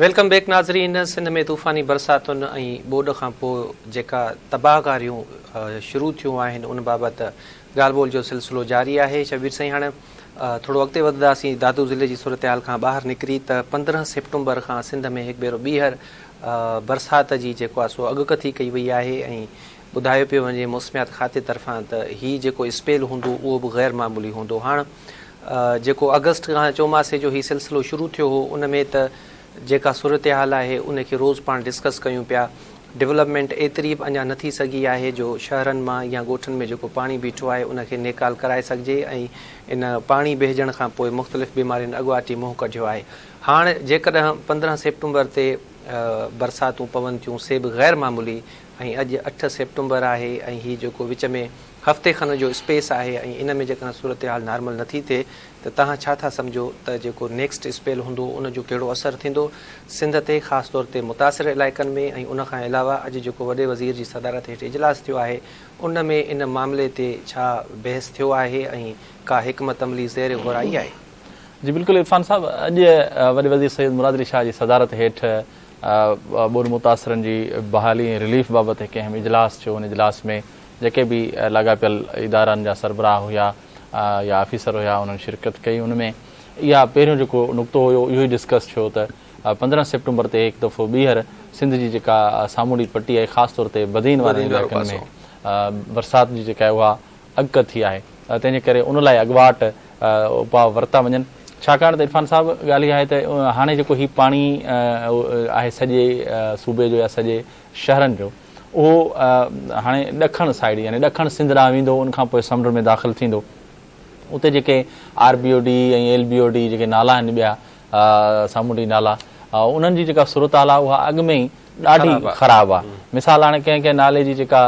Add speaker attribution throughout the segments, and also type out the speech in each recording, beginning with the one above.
Speaker 1: Welcome back नाज़रीन। सिंध में तूफ़ानी बरसातुनि ऐं ॿोॾ खां पोइ जेका तबाहकारियूं शुरू थियूं आहिनि उन बाबति ॻाल्हि ॿोल जो सिलसिलो जारी आहे। शबीर साईं, हाणे थोरो अॻिते वधंदासीं। दादू ज़िले जी सूरत हाल खां ॿाहिरि निकिरी त 15 सेप्टेम्बर खां सिंध में हिकु भेरो ॿीहर बरसात जी जेको आहे सो अॻकथी कई वई आहे ऐं ॿुधायो पियो वञे मौसमियात खाते तरफ़ां त हीउ जेको स्पेल हूंदो उहो बि ग़ैर मामूली हूंदो। हाणे जेको अगस्त खां चौमासे जो हीउ सिलसिलो शुरू थियो हो उन में त जेका सूरत हाल आहे उनखे रोज़ु पाण डिस्कस कयूं पिया। डेवलपमेंट एतिरी बि अञा नथी सघी आहे जो शहरनि मां या ॻोठनि में जेको पाणी बीठो आहे उनखे नेकाल कराए सघिजे ऐं इन पाणी बहिजण खां पोइ मुख़्तलिफ़ बीमारियुनि अॻुवाटी मुंहुं कढियो आहे। हाणे जेकॾहिं 15 सेप्टेम्बर ते बरसातूं पवनि थियूं से बि ग़ैर मामूली ऐं अॼु 8 सेप्टेम्बर आहे ऐं हीउ जेको विच में हफ़्ते खनि जो स्पेस आहे ऐं इन में जेकॾहिं सूरत हाल नॉर्मल नथी थिए त तव्हां छा था सम्झो त जेको नेक्स्ट स्पेल हूंदो उनजो कहिड़ो असरु थींदो सिंध ते, ख़ासि तौर ते मुतासिर इलाइक़नि में। ऐं उनखां अलावा अॼु जेको वॾे वज़ीर जी सदारत हेठि इजलास थियो आहे उन में इन मामले ते छा बहस थियो आहे ऐं का हिकमत अमली ज़ेर गौर आई आहे?
Speaker 2: जी बिल्कुलु इरफान साहब, अॼु वॾे वज़ीर सैयद मुराद अली शाह जी सदारत हेठि ॿोॾ मुतासिरनि जी बहाली ऐं रिलीफ बाबति हिकु अहम इजलास थियो। उन इजलास में जेके बि लाॻापियल इदारनि जा सरबराह हुया या ऑफिसर हुया उन्हनि शिरकत कई। उन में इहा पहिरियों जेको नुक़्तो हुयो इहो ई डिस्कस थियो त 15 सेप्टेम्बर ते हिकु दफ़ो ॿीहर सिंध जी जेका सामूंडी पट्टी आहे, ख़ासि तौर ते बदीन वारनि इलाइक़नि में बरसाति जी जेका आहे उहा अॻकथी आहे। तंहिंजे करे उन लाइ अॻुवाट उपाउ वरिता वञनि। छाकाणि त इरफान साहिबु ॻाल्हि इहा आहे त हाणे जेको हीउ पाणी आहे सॼे सूबे जो या सॼे शहरनि जो उहो हाणे ॾखण साइड यानी ॾखण सिंध ॾांहुं वेंदो, उनखां पोइ समुंड में दाख़िल थींदो। उते जेके RBOD ऐं LBOD जेके नाला आहिनि ॿिया सामूंडी नाला, उन्हनि जी जेका सूरत हाल आहे उहा अॻु में ई ॾाढी ख़राबु आहे। मिसाल हाणे कंहिं कंहिं नाले जी जेका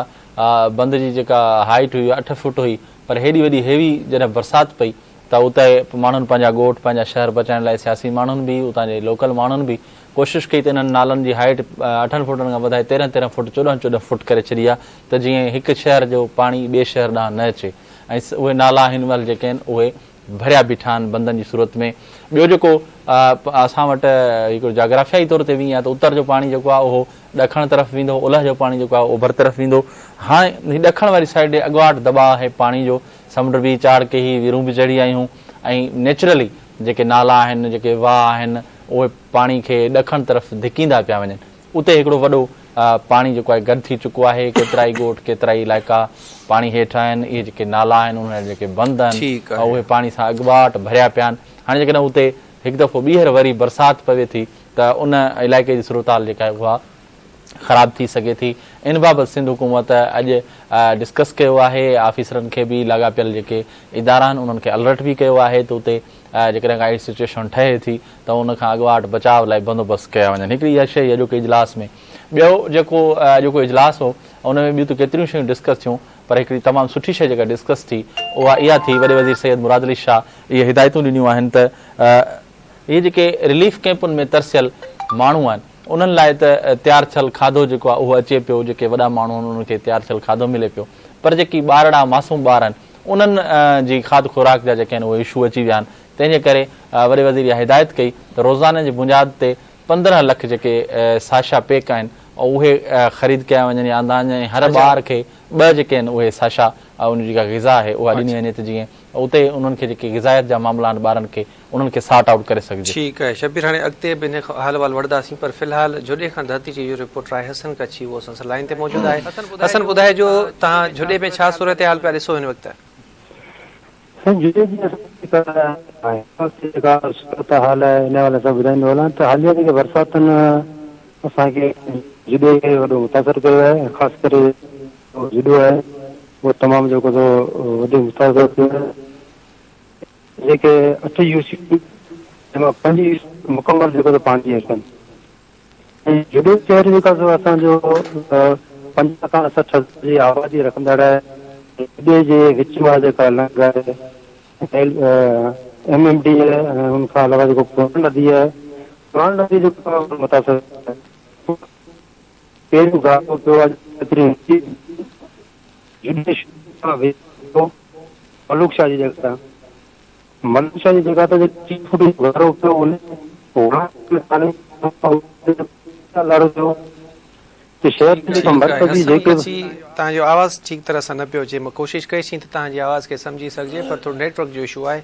Speaker 2: बंद जी जेका हाइट हुई 8 फुट हुई, पर हेॾी वॾी हेवी जॾहिं बरसाति पई त उते माण्हुनि पंहिंजा ॻोठ पंहिंजा शहर बचाइण लाइ सियासी माण्हुनि बि उतां जे लोकल माण्हुनि बि कोशिशि कई त इन्हनि नालनि जी हाइट 8 फुटनि खां वधाए 13 फुट 14 फुट करे छॾी आहे त जीअं हिकु शहर जो पाणी ॿिए शहर ॾांहुं न अचे। ऐं उहे नाला हिन महिल जेके आहिनि उहे भरिया बीठा आहिनि बंदनि जी सूरत में। ॿियो जेको असां वटि हिकिड़ो जाग्राफियाई तौर ते बि आहे त उत्तर जो पाणी जेको आहे उहो ॾखण तरफ़ वेंदो, ओलह जो पाणी जेको आहे ओभर तरफ़ वेंदो। हाणे हीउ ॾखण वारी साइड ॾे अॻुवाट दॿाउ आहे पाणी जो, समुंड बि चाढ़ के ई विरूं बि चढ़ी आहियूं ऐं नेचुरली जेके नाला आहिनि जेके वाह आहिनि उहे पाणी खे ॾखण तरफ़ धिकींदा पिया वञनि। उते हिकिड़ो वॾो पाणी जेको आहे गॾु थी चुको आहे। केतिरा ई ॻोठ केतिरा ई इलाइक़ा पाणी हेठि आहिनि। इहे जेके नाला आहिनि उन जेके बंद आहिनि उहे पाणी सां अॻुवाट भरिया पिया आहिनि। हाणे जेकॾहिं उते हिकु दफ़ो ॿीहर वरी बरसाति पवे थी त उन इलाइक़े जी सूरत हाल जेका आहे उहा ख़राबु थी सघे थी। इन बाबति सिंध हुकूमत अॼु डिस्कस कयो आहे। ऑफिसरनि खे बि लाॻापियल जेके इदारा आहिनि उन्हनि खे अलर्ट बि कयो आहे त उते जेकॾहिं काई सिचुएशन ठहे थी त उनखां अॻुवाट बचाव लाइ बंदोबस्तु कया वञनि। हिकिड़ी इहा शइ अॼोके इजलास में। ॿियो जेको अॼोको इजलास हो उन में ॿियूं त केतिरियूं शयूं डिस्कस थियूं, पर हिकिड़ी तमामु सुठी शइ जेका डिस्कस थी उहा इहा थी, वॾे वज़ीर सैयद मुराद अली शाह इहे हिदायतूं ॾिनियूं आहिनि त इहे जेके रिलीफ कैंपुनि में तरसियल माण्हू आहिनि उन्हनि लाइ त तयारु थियल खाधो जेको आहे उहो अचे पियो। जेके वॾा माण्हू आहिनि उन्हनि खे तयारु थियल खाधो मिले पियो, पर जेकी ॿारड़ा मासूम ॿार आहिनि उन्हनि जी खाद खुराक जा जेके आहिनि उहे इशू अची विया आहिनि। तंहिंजे करे वॾे वज़ीर इहा हिदायत कई त रोज़ाने जी बुनियाद ते 15 लख जेके साशा पैक आहिनि उहे ख़रीद कया वञनि या अंदाज़ हर ॿार खे 2 जेके आहिनि उहे साशा उन जी जेका ग़िज़ा आहे उहा ॾिनी वञे त जीअं उते उन्हनि खे जेके ग़िज़ायत जा मामला आहिनि ॿारनि खे उन्हनि खे सॉर्ट आउट करे सघिजे।
Speaker 1: ठीकु आहे शबीर, हाणे अॻिते बि हिन हाल वाल वठंदासीं, पर फ़िलहालु जोॾे खां धरती जी इहो रिपोर्टर आहे हसन कच्छी, उहो असां लाइन ते मौजूदु आहे। हसन, ॿुधाइजो तव्हां जोॾे में छा सूरत हाल पिया ॾिसो हिन वक़्तु?
Speaker 3: सूरत हाल आहे हिन महिल असां ॿुधाईंदो हलां त हालिया जेके बरसातुनि असांखे जुॾे खे वॾो मुतासिर कयो आहे। ख़ासि करे जुॾो आहे उहो तमामु जेको वधीक मुतासिर थियो आहे। जेके 8 UC जंहिंमां 5 मुकमल जेको पाणी अचनि ऐं जुॾो शहर जेका असांजो 50 खां 60 जी आबादी रखंदड़ आहे। जुॾे जे विच में जेका लंग आहे MMD आहे, उनखां अलावा जेको पुराण नदी आहे, पुराण नदी जेको मुतासिर पहिरियों गारो पियो आहे मलूक शाह जी जॻह मलूक शाह जी जॻह ते 3 फुट गारो पियो लड़ो थियो त शहर जे
Speaker 1: ठीकु आहे,
Speaker 3: मर्कज़ी
Speaker 1: हसन
Speaker 3: जेके
Speaker 1: बची तव्हांजो आवाज़ ठीकु तरह सां न पियो अचे। मां कोशिशि कईसीं त तव्हांजी आवाज़ खे सम्झी सघिजे, पर थोरो नेटवर्क जो इशू आहे,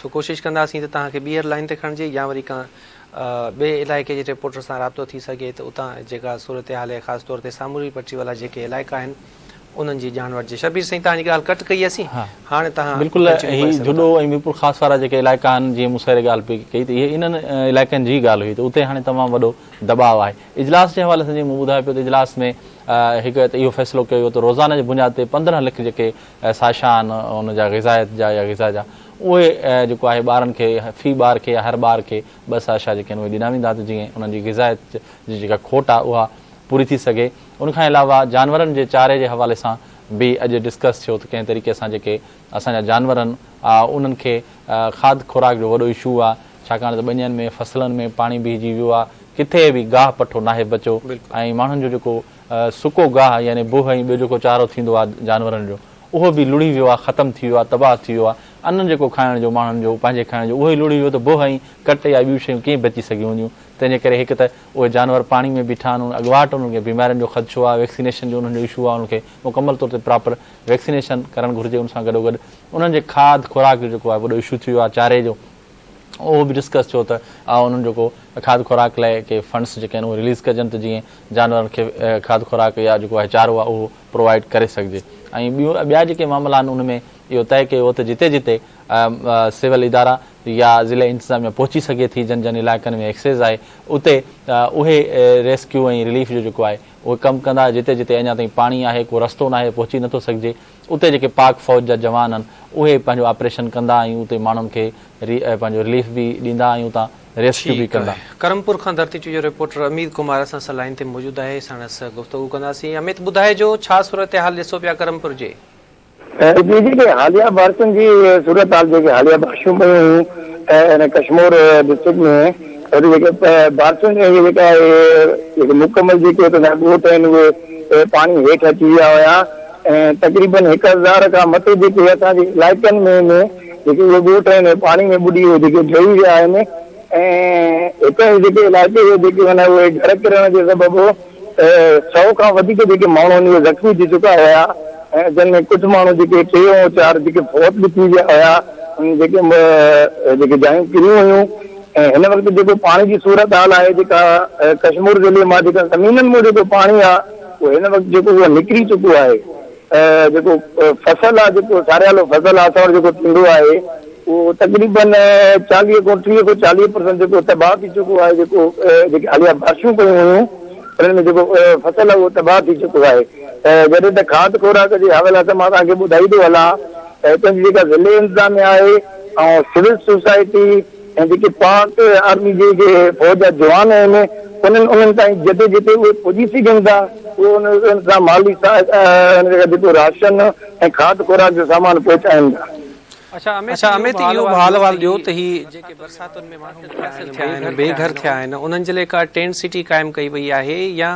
Speaker 1: सो कोशिशि कंदासीं त तव्हांखे ॿीहर लाइन ते खणिजे या वरी का ॿिए इलाइक़े जे रिपोर्टर सां राब्तो थी सघे त उतां जेका सूरत हाल आहे, ख़ासि तौर ते सामूरी पट्टी वारा जेके इलाइक़ा आहिनि उन्हनि जी ॼाण वठिजे। शबीर साईं तव्हांजी ॻाल्हि कट कई असीं, हाणे तव्हां
Speaker 2: बिल्कुलु ही जुडो ऐं मीरपुर ख़ासि वारा जेके इलाइक़ा आहिनि, जीअं मूंसां ॻाल्हि पई कई त इहे इन्हनि इलाइक़नि जी ॻाल्हि हुई त उते हाणे तमामु वॾो दबाव आहे। इजलास जे हवाले सां जीअं मूं ॿुधायो पियो त इजलास में हिकु त इहो फ़ैसिलो कयो त रोज़ाना जे बुनियाद ते 15 लख जेके साशा आहिनि उनजा ग़िज़ायत जा या ग़िज़ा जा उहे जेको आहे ॿारनि खे फ़ी ॿार खे या हर ॿार खे 2 साशा जेके आहिनि उहे ॾिना वेंदा त जीअं उन्हनि जी ग़िज़ायत जी जेका खोट आहे उहा पूरी थी सघे। उनखां अलावा जानवरनि जे चारे जे हवाले सां बि अॼु डिस्कस थियो त कंहिं तरीक़े सां जेके असांजा जानवर आहिनि उन्हनि खे खाद खुराक जो वॾो इशू आहे, छाकाणि त ॿनियनि में फसलनि में पाणी बीहजी वियो आहे, किथे बि गाह पठो नाहे बचो ऐं माण्हुनि जो जेको सुको गाह यानी बुह ऐं ॿियो जेको चारो थींदो आहे जानवरनि जो उहो बि लुड़ी वियो आहे, ख़तमु थी वियो आहे, तबाह थी वियो आहे। अन्न जेको खाइण जो माण्हुनि जो पंहिंजे खाइण जो उहो ई लुड़ी वियो त बुह ऐं कट या ॿियूं शयूं कीअं बची सघी वञूं। तंहिंजे करे हिकु त उहे जानवर पाणी में बीठा आहिनि, अॻुवाट उन्हनि खे बीमारियुनि जो ख़दशो आहे, वैक्सीनेशन जो उन्हनि जो इशू आहे, उनखे मुकमल तौर ते प्रॉपर वैक्सीनेशन करणु घुरिजे। उन सां गॾोगॾु उन्हनि जे खाद खुराक जो जेको आहे वॾो इशू थी वियो आहे चारे जो, उहो बि डिस्कस थियो त उन्हनि जेको खाद खुराक लाइ के फंड्स जेके आहिनि उहे रिलीज़ कजनि त जीअं जानवरनि खे खाद खुराक या जेको आहे चारो आहे उहो प्रोवाइड करे सघिजे। ऐं ॿिया जेके मामला आहिनि उनमें इहो तय कयो त जिते जिते सिविल इदारा या ज़िले इंतिज़ामिया पहुची सघे थी, जन जन इलाइक़नि में एक्सेस आहे उते उहे रेस्क्यू ऐं रिलीफ जो जेको आहे उहे कमु कंदा। जिते जिते अञा ताईं पाणी आहे, को रस्तो न आहे, पहुची नथो सघिजे, उते जेके पाक फ़ौज जा जवान आहिनि उहे पंहिंजो ऑपरेशन कंदा ऐं उते माण्हुनि खे पंहिंजो रिलीफ बि ॾींदा ऐं उतां रेस्क्यू बि कंदा।
Speaker 1: करमपुर खां धरती जो रिपोर्टर अमित कुमार असां सां लाइन ते मौजूदु आहे, साणसि गुफ़्तगू कंदासीं। अमित ॿुधाइजो छा सूरत हाल ॾिसो पिया करमपुर जे?
Speaker 4: जी जेके हालिया बारिशुनि जी सूरत हाल जेके हालिया बारिशूं पयूं हुयूं कश्मीर डिस्ट्रिक्ट में जेके बारिशुनि जेका मुकमल जेके ॻोठ आहिनि उहे पाणी हेठि अची विया हुया ऐं तक़रीबन 1000 खां मथे जेके असांजे इलाइक़नि में जेके उहे ॻोठ आहिनि पाणी में ॿुॾी जेके ढही विया आहिनि ऐं हिते जेके इलाइक़े जेके आहिनि उहे घर किरण जे सबबु 100 खां वधीक जेके माण्हू आहिनि उहे ज़ख़्मी थी चुका हुया ऐं जंहिंमें कुझु माण्हू जेके 3 ऐं 4 जेके फौत बि थी विया हुया, जेके जायूं किरियूं हुयूं। ऐं हिन वक़्तु जेको पाणी जी सूरत हाल आहे जेका कश्मीर ज़िले मां जेका ज़मीननि में जेको पाणी आहे उहो हिन वक़्तु जेको उहो निकिरी चुको आहे। जेको फसल आहे, जेको सारियालो फसल आहे असां वटि जेको थींदो आहे उहो तक़रीबन 40 खां 30 खां 40% जेको तबाह थी चुको आहे। जेके हालिया बारिशूं कयूं हुयूं उन्हनि में जेको फसल आहे उहो तबाह थी चुको आहे। जॾहिं त खाद खुराक जे हवाले सां मां तव्हांखे ॿुधाईंदो हलां त हितां जी जेका ज़िले इंतिज़ामिया आहे ऐं सिविल सोसाइटी ऐं जेके पाक आर्मी जेके फ़ौज जा जवान आहिनि उन्हनि ताईं जिते जिते उहे पुॼी सघनि था उहे उन्हनि सां माली जेको राशन ऐं खाद खुराक जो सामान पहुचाइनि था।
Speaker 1: अच्छा अमित, इहो हाल अहवाल ॾियो त ही जेके बरसातुनि में माण्हू मुतासिर थिया आहिनि, बेघर थिया आहिनि, उन्हनि जे लाइ का टेंट सिटी क़ाइमु कई वई आहे या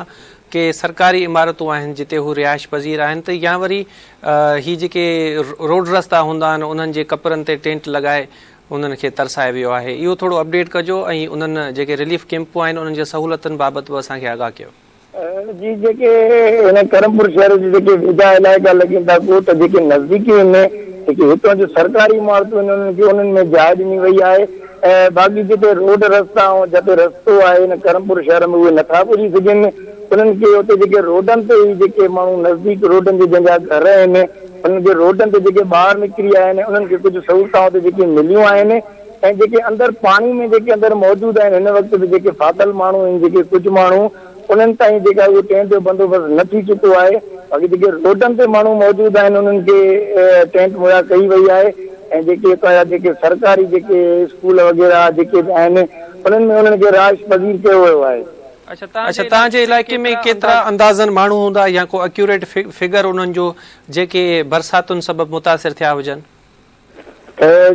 Speaker 1: के सरकारी इमारतूं आहिनि जिते हू रिहाइश पज़ीर आहिनि त या वरी ही जेके रोड रस्ता हूंदा आहिनि उन्हनि जे कपिड़नि ते टेंट लॻाए उन्हनि खे तरसाए वियो आहे? इहो थोरो अपडेट कजो ऐं उन्हनि जेके रिलीफ कैंपूं आहिनि उन्हनि जे सहूलियतुनि बाबति बि असांखे आगाह कयो।
Speaker 4: जी जेके हिन करमपुर शहर जे जेके वेझा इलाइक़ा लॻनि था ॻोठ जेके नज़दीकी आहिनि जेके हितां जो सरकारी इमारतूं आहिनि उन्हनि में जाइ ॾिनी वई आहे ऐं बाक़ी जिते रोड रस्ता ऐं जिते रस्तो आहे हिन करमपुर शहर में उहे नथा पुॼी सघनि उन्हनि खे उते जेके रोडनि ते जेके माण्हू नज़दीक रोडनि ते जंहिंजा घर आहिनि उन्हनि खे रोडनि ते जेके ॿाहिरि निकिरी आया आहिनि उन्हनि खे कुझु सहूलियतां उते जेके मिलियूं आहिनि ऐं जेके अंदरि पाणी में जेके अंदरि मौजूदु आहिनि हिन वक़्तु बि जेके फाथल माण्हू आहिनि जेके कुझु माण्हू उन्हनि ताईं जेका उहो टेंट जो बंदोबस्तु न थी चुको आहे। बाक़ी जेके रोडनि ते माण्हू मौजूदु आहिनि उन्हनि खे टेंट मुहैया कई वई आहे ऐं जेके सरकारी जेके स्कूल वग़ैरह जेके आहिनि उन्हनि में उन्हनि खे रिहाइश पज़ीर कयो वियो आहे।
Speaker 1: अच्छा तव्हांजे इलाइक़े में केतिरा अंदाज़न माण्हू हूंदा या को एक्यूरेट फिगर उन्हनि जो जेके बरसातुनि सबबु मुतासिर थिया हुजनि?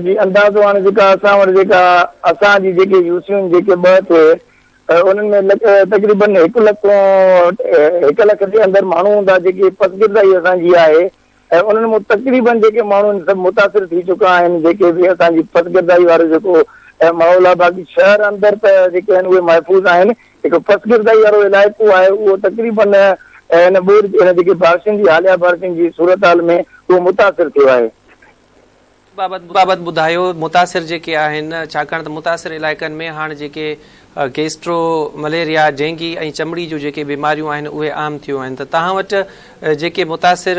Speaker 4: जी अंदाज़ो हाणे जेका असां वटि जेका असांजी जेके यूसियूं जेके 2 थिए उन्हनि में तक़रीबन 1 लख जे अंदरि माण्हू हूंदा जेके पसगिरदाई असांजी आहे ऐं उन्हनि में तक़रीबन जेके माण्हू सभु मुतासिर थी चुका आहिनि जेके बि असांजी पसगिरदाई वारो जेको माहौल आहे। बाक़ी शहर अंदरि त जेके आहिनि उहे महफ़ूज़ आहिनि। हिकु फसगिरदाई वारो इलाइक़ो आहे उहो तक़रीबन हिन जेके बारिशुनि जी हालिया बारिशुनि जी सूरत हाल में उहो मुतासिर थियो आहे।
Speaker 1: बाबति ॿुधायो मुतासिर जेके आहिनि, छाकाणि त मुतासिर इलाइक़नि में हाणे जेके गैस्ट्रो मलेरिया डेंगी ऐं चमड़ी जूं जेके बीमारियूं आहिनि उहे आम थियूं आहिनि, त तव्हां वटि जेके मुतासिर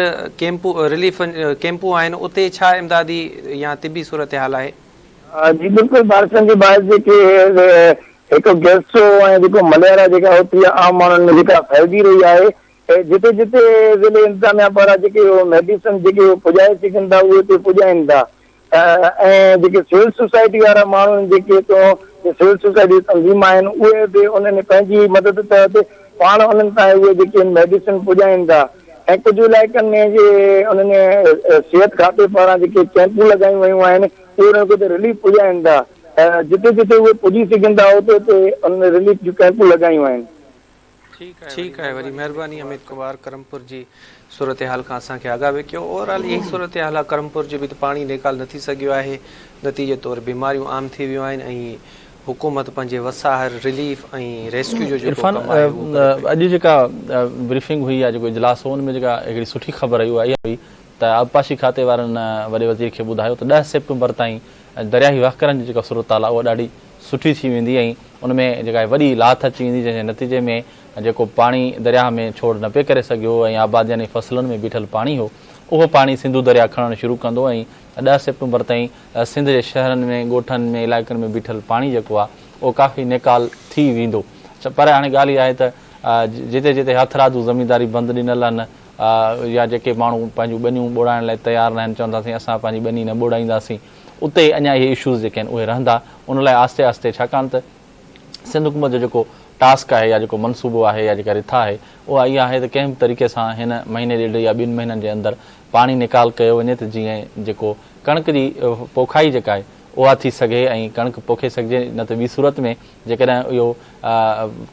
Speaker 1: रिलीफ कैंपूं आहिनि उते छा इमदादी या तिबी सूरत हाल आहे?
Speaker 4: जी बिल्कुलु, बारिशुनि जे बाहिरि जेके हिकु गैस्ट्रो ऐं जेको मलेरिया जेका होती आहे आम माण्हुनि में जेका फैलिजी रही आहे, जिते जिते ज़िले इंतिज़ामिया पारां जेके मेडिसिन जेके पुॼाए सघनि था उहे हिते पुॼाइनि था। ऐं जेके सिविल सोसाइटी वारा माण्हू जेके सिविल सोसाइटी तंज़ीम आहिनि उहे बि उन्हनि पंहिंजी मदद तहत पाण उन्हनि ताईं उहे जेके मेडिसिन पुॼाइनि था। ऐं कुझु इलाइक़नि में जे उन्हनि सिहत खाते पारां जेके कैंपूं लॻायूं वयूं आहिनि उहे उन्हनि खे रिलीफ पुॼाइनि था। जिते जिते उहे पुॼी सघनि था उते उते उन्हनि रिलीफ जूं कैंपूं लॻायूं आहिनि।
Speaker 1: ठीकु आहे, वरी महिरबानी अमित कुमार करमपुर जी सूरत हाल खां असांखे आगाह कयो। ओवरऑल इहा सूरत हाल आहे करमपुर जो बि त पाणी निकाल न थी सघियो आहे, नतीजे तौर बीमारियूं आम थी वियूं आहिनि ऐं हुकूमत पंहिंजे वसाहर रिलीफ ऐं रेस्क्यू जो
Speaker 2: इरफान अॼु जेका ब्रीफिंग हुई आहे, जेको इजलास हो, हुन में जेका हिकिड़ी सुठी ख़बर आई उहा इहा हुई त आबपाशी खाते वारनि वॾे वज़ीर खे ॿुधायो त 10 सेप्टेम्बर ताईं दरियाही वाकरनि जी जेका सूरत हाल आहे उहा ॾाढी सुठी थी वेंदी ऐं उन में जेका वॾी लाथ अची वेंदी, जंहिंजे नतीजे में जेको पाणी दरिया में छोड़ न पिए करे सघियो ऐं आबादी यानी फसलुनि में बीठल पाणी हो उहो पाणी सिंधु दरिया खणणु शुरू कंदो ऐं 10 सेप्टेम्बर ताईं सिंध जे शहरनि में ॻोठनि में इलाइक़नि में बीठल पाणी जेको आहे उहो काफ़ी निकाल थी वेंदो। पर हाणे ॻाल्हि इहा आहे त जिते जिते हथरादू ज़मींदारी बंदि ॾिनल आहिनि या जेके माण्हू पंहिंजूं ॿनियूं ॿोड़ाइण लाइ तयारु न आहिनि, चवंदासीं असां पंहिंजी ॿनी न ॿोड़ाईंदासीं, उते अञा इहे इशूज़ जेके आहिनि उहे रहंदा। उन लाइ आस्ते आस्ते, छाकाणि त सिंध हुकूमत जो जेको टास्क आहे या जेको मनसूबो आहे या जेका रिथा आहे उहा इहा आहे त कंहिं बि तरीक़े सां हिन महीने ॾेढ या 2 महीननि जे अंदरि पाणी निकाल कयो वञे त जीअं जेको कणिक जी पोखाई जेका आहे उहा थी सघे ऐं कणिक पोखे सघिजे। न त ॿी सूरत में जेकॾहिं इहो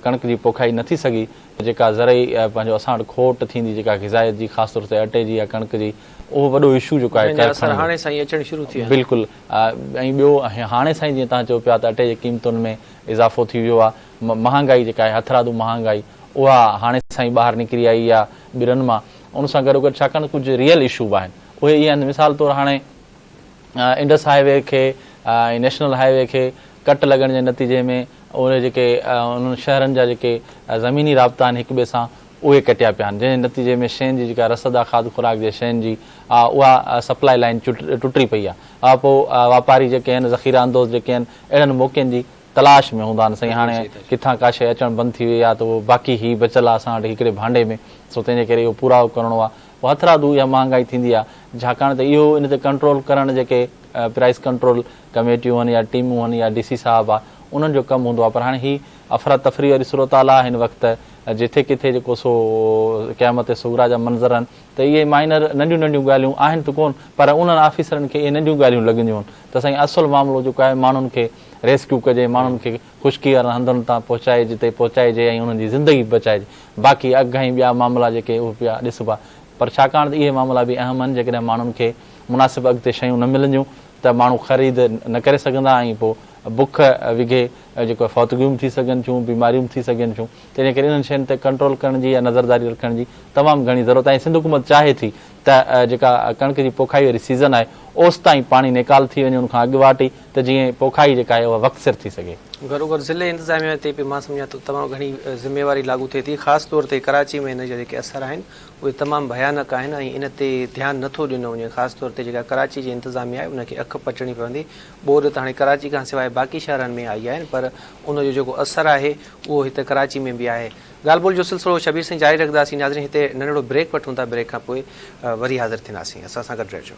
Speaker 2: कणिक जी पोखाई न थी सघी, जेका ज़रई पंहिंजो असां वटि खोट थींदी जेका ग़िज़ायत जी, ख़ासि तौर ते अटे जी या कणिक जी, उहो वॾो इशू जेको आहे बिल्कुलु। ऐं ॿियो हाणे साईं जीअं तव्हां चओ पिया त अटे जी क़ीमतुनि में इज़ाफ़ो थी वियो आहे, महांगाई जेका आहे हथरादू महांगाई उहा हाणे साईं ॿाहिरि निकिरी आई आहे ॿिरनि मां। उन सां गॾोगॾु छाकाणि कुझु रियल इशू आहिनि उहे इहे आहिनि। मिसाल तौरु हाणे इंडस हाईवे खे ऐं नेशनल हाईवे खे कट लॻण जे नतीजे में उहे जेके उन्हनि शहरनि जा जेके ज़मीनी राब्ता आहिनि हिक ॿिए सां उहे कटिया पिया आहिनि, जंहिंजे नतीजे में शयुनि जी जेका रसद खाद खुराक जे शयुनि जी उहा सप्लाई लाइन टुटी पई आहे। पोइ वापारी जेके आहिनि, ज़ख़ीरा अंदोज़ जेके आहिनि, अहिड़नि मौक़नि जी तलाश में हूंदा आहिनि। साईं हाणे किथां का शइ अचणु बंदि थी वई आहे त उहो बाक़ी ई बचियलु आहे असां वटि हिकिड़े भांडे में, सो तंहिंजे करे इहो पूरा करिणो आहे। पोइ हथरादू या महांगाई थींदी आहे, छाकाणि त इहो इन ते कंट्रोल करणु जेके प्राइस कंट्रोल कमेटियूं आहिनि या टीमूं आहिनि या DC साहब आहे उन्हनि जो कमु हूंदो आहे। पर हाणे हीअ अफ़रा तफ़री वारी सूरत हाल आहे हिन वक़्तु, जिथे किथे जेको सो क़यामत सुगरा जा मंज़र आहिनि, त इहे माइनर नंढियूं नंढियूं ॻाल्हियूं आहिनि त कोन, पर उन्हनि ऑफिसरनि खे इहे नंढियूं ॻाल्हियूं लॻंदियूं आहिनि त साईं असुलु मामिलो जेको आहे माण्हुनि खे रेस्क्यू कजे, माण्हुनि खे ख़ुशकी वारनि हंधनि तां पहुचाइजे जिते पहुचाइजे ऐं उन्हनि जी ज़िंदगी बचाइजे। बाक़ी अघ ऐं ॿिया मामला जेके उहे पिया ॾिसबा, पर छाकाणि त इहे मामला बि अहम आहिनि। जेकॾहिं माण्हुनि खे मुनासिबु अॻिते शयूं न मिलंदियूं त माण्हू ख़रीद न करे सघंदा ऐं पोइ बुख विघे जेको फौतगियूं थी सघनि थियूं, बीमारियूं थी सघनि थियूं। तंहिंजे करे इन्हनि शयुनि ते कंट्रोल करण जी या नज़रदारी रखण जी तमामु घणी ज़रूरत आहे। सिंध हुकूमत चाहे थी त जेका कणिक जी पोखाई वारी सीज़न आहे ओसि ताईं पाणी निकाल थी वञे उनखां अॻु वाट ई, त जीअं पोखाई जेका आहे उहा वक़्तसिर थी सघे।
Speaker 1: बरोबर, ज़िले इंतिज़ामिया ते बि मां सम्झां थो तमामु घणी ज़िम्मेवारी लागू थिए थी। ख़ासि तौर ते कराची में हिन जा जेके असर आहिनि उहे तमामु भयानक आहिनि ऐं इन ते ध्यानु नथो ॾिनो वञे। ख़ासि तौर ते जेका कराची जी इंतिज़ामिया आहे उनखे अखि पटणी पवंदी। ॿोॾ त हाणे कराची खां सवाइ बाक़ी शहरनि में आई आहिनि, पर उनजो जेको असरु आहे उहो हिते कराची में बि आहे। ॻाल्हि ॿोल जो सिलसिलो शबीर सिंह जारी रखंदासीं। नाज़रीन, हिते नंढिड़ो ब्रेक वठूं था, ब्रेक खां पोइ वरी हाज़िर थींदासीं। असां सां गॾु रहिजो।